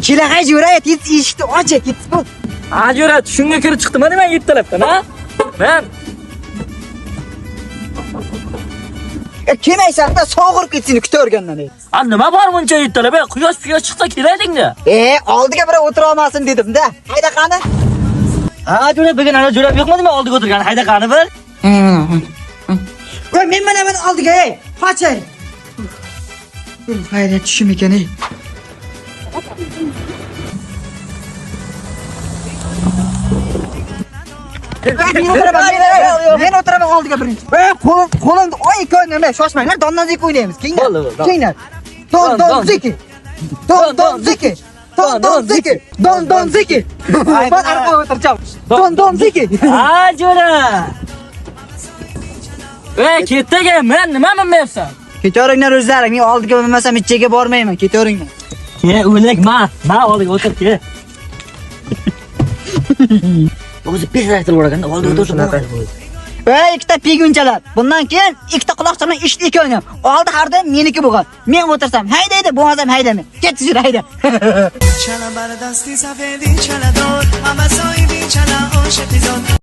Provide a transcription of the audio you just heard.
Kelag'ay jo'rayat, eshikni och, ketib. Ajorat, shunga kirib chiqdim nima yettalabdan, ha? Men Kelmaysan-da, sog'irib ketsin kutorgandan. nima bor buncha yettalab? Quyosh chiqsa keladingda. Oldiga bir o'tira olmasin dedim-da. Hayda qani? Ajorat, bugun ana jo'rab yo'qmadimi oldiga o'tirgan? Hayda qani bir? Men mana oldiga, qochay. Hayda tushim ekan, Men o'tiraman oldiga birinchi. Qo'limni oy ko'ynamay, shoshmanglar, donnazek o'ynaymiz. Keyinlar. Don zeki. Don zeki. Ben arqaga o'tiracağım. Don zeki. Ajorat. Ketdagi, men nima bilmayapsan? Ketaveringlar o'zlaring. Men oldiga bilmasam ichiga bormayman. Ketaveringlar. O'lik, ma oldiga o'tir ke. O'zi pes aytib o'raganda oldiga o'tirib. Ikkita pegunchalar. Bundan keyin ikkita quloqcha bilan ishlik o'ynayman. Oldi har doim meniki bo'lgan. Men o'tirsam haydaydi, bo'lmasam haydayman. Ketishir hayda. Chala bardasti safedi chala dor, ama soibi chala oshati zot.